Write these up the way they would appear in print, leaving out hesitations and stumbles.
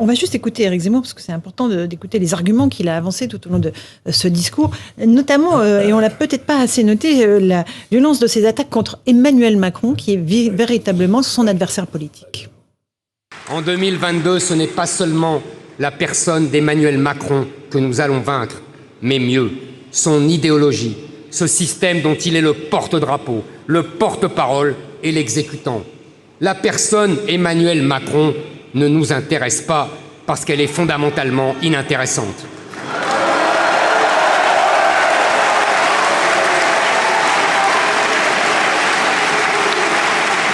On va juste écouter Éric Zemmour, parce que c'est important d'écouter les arguments qu'il a avancés tout au long de ce discours, notamment, et on l'a peut-être pas assez noté, la violence de ses attaques contre Emmanuel Macron, qui est véritablement son adversaire politique. En 2022, ce n'est pas seulement la personne d'Emmanuel Macron que nous allons vaincre, mais mieux, son idéologie, ce système dont il est le porte-drapeau, le porte-parole et l'exécutant. La personne Emmanuel Macron ne nous intéresse pas parce qu'elle est fondamentalement inintéressante.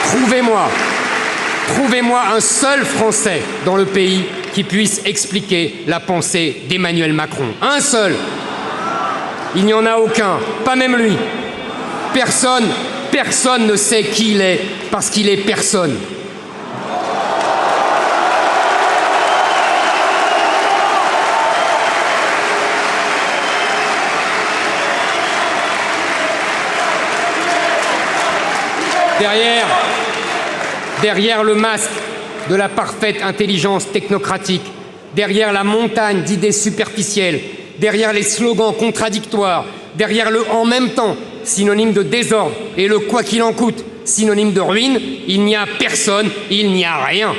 Trouvez-moi un seul Français dans le pays qui puisse expliquer la pensée d'Emmanuel Macron. Un seul. Il n'y en a aucun, pas même lui. Personne ne sait qui il est parce qu'il est personne. Derrière le masque de la parfaite intelligence technocratique, derrière la montagne d'idées superficielles, derrière les slogans contradictoires, derrière le « en même temps », synonyme de désordre, et le « quoi qu'il en coûte », synonyme de ruine, il n'y a personne, il n'y a rien.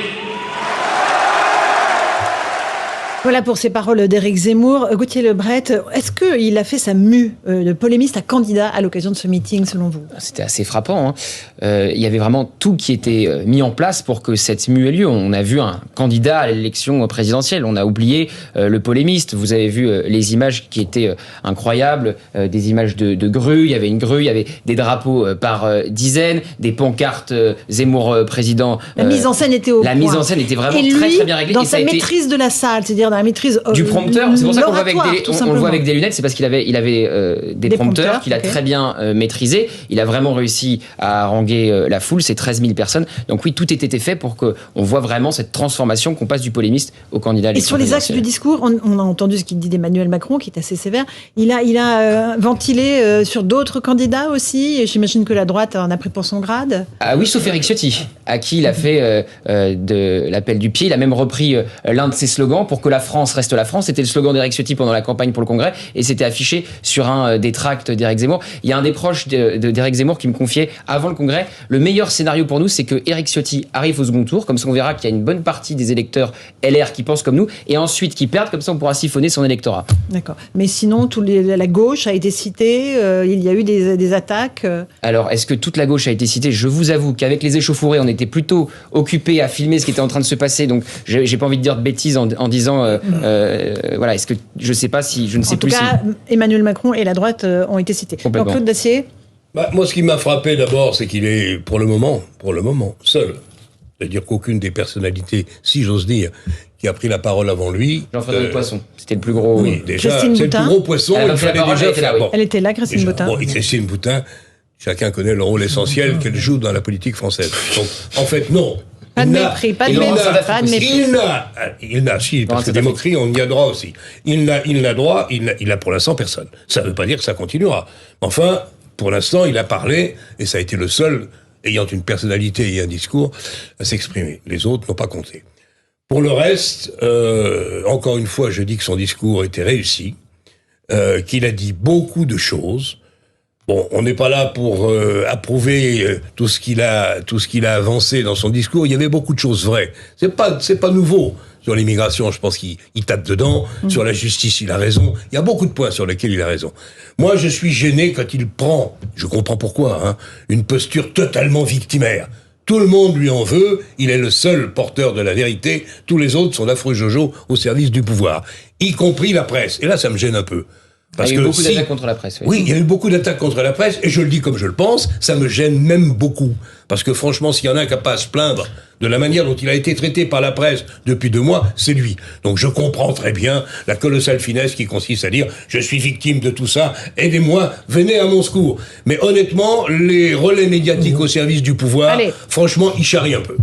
Voilà pour ces paroles d'Éric Zemmour. Gauthier Lebret, est-ce qu'il a fait sa mue de polémiste à candidat à l'occasion de ce meeting, selon vous? C'était assez frappant. Il y avait vraiment tout qui était mis en place pour que cette mue ait lieu. On a vu un candidat à l'élection présidentielle. On a oublié le polémiste. Vous avez vu les images qui étaient incroyables, des images de grues. Il y avait une grue, il y avait des drapeaux par dizaines, des pancartes Zemmour président. La mise en scène était au point. La mise en scène était vraiment très bien réglée. Dans sa maîtrise de la salle, c'est-à-dire dans la maîtrise du prompteur, c'est pour ça qu'on le voit avec des lunettes, c'est parce qu'il avait des prompteurs qu'il a très bien maîtrisés. Il a vraiment réussi à haranguer la foule, ces 13 000 personnes. Donc oui, tout était fait pour qu'on voit vraiment cette transformation, qu'on passe du polémiste au candidat à l'élection présidentielle. Et sur les axes du discours, on a entendu ce qu'il dit d'Emmanuel Macron, qui est assez sévère. Il a ventilé sur d'autres candidats aussi, et j'imagine que la droite en a pris pour son grade. Ah oui, sauf Éric Ciotti, à qui il a fait de l'appel du pied. Il a même repris l'un de ses slogans pour que la France reste la France. C'était le slogan d'Éric Ciotti pendant la campagne pour le Congrès et c'était affiché sur un des tracts d'Éric Zemmour. Il y a un des proches d'Éric Zemmour qui me confiait avant le Congrès, le meilleur scénario pour nous, c'est que Éric Ciotti arrive au second tour, comme ça on verra qu'il y a une bonne partie des électeurs LR qui pensent comme nous, et ensuite qui perdent, comme ça on pourra siphonner son électorat. D'accord. Mais sinon, la gauche a été citée, il y a eu des attaques. Alors, est-ce que toute la gauche a été citée? Je vous avoue qu'avec les échauffourées, on était plutôt occupés à filmer ce qui était en train de se passer, donc j'ai pas envie de dire de bêtises en disant voilà, est-ce que je sais pas si je ne sais plus. En tout cas, Emmanuel Macron et la droite ont été cités. Donc Claude Dacier. Moi, ce qui m'a frappé d'abord, c'est qu'il est pour le moment seul. C'est-à-dire qu'aucune des personnalités, si j'ose dire, qui a pris la parole avant lui. Jean-Frédéric Poisson, c'était le plus gros. Oui, déjà, c'est le plus gros poisson. Elle était là, Christine Boutin. Et Christine Boutin, chacun connaît le rôle essentiel qu'elle joue dans la politique française. Donc, en fait, non. Pas de mépris, pas de mépris. Il n'a, si, parce que des moqueries, on y a droit aussi. Il a pour l'instant personne. Ça ne veut pas dire que ça continuera. Enfin, pour l'instant, il a parlé, et ça a été le seul ayant une personnalité et un discours à s'exprimer. Les autres n'ont pas compté. Pour le reste, encore une fois, je dis que son discours était réussi, qu'il a dit beaucoup de choses. Bon, on n'est pas là pour approuver tout ce qu'il a avancé dans son discours. Il y avait beaucoup de choses vraies. C'est pas nouveau. Sur l'immigration, je pense qu'il tape dedans. Sur la justice, il a raison. Il y a beaucoup de points sur lesquels il a raison. Moi, je suis gêné quand il prend, je comprends pourquoi, une posture totalement victimaire. Tout le monde lui en veut. Il est le seul porteur de la vérité. Tous les autres sont d'affreux jojo au service du pouvoir, y compris la presse. Et là, ça me gêne un peu. Parce il y a eu beaucoup d'attaques contre la presse. Oui, il y a eu beaucoup d'attaques contre la presse, et je le dis comme je le pense, ça me gêne même beaucoup. Parce que franchement, s'il y en a un qui n'a pas à se plaindre de la manière dont il a été traité par la presse depuis 2 mois, c'est lui. Donc je comprends très bien la colossale finesse qui consiste à dire « je suis victime de tout ça, aidez-moi, venez à mon secours ». Mais honnêtement, les relais médiatiques au service du pouvoir, franchement, ils charrient un peu.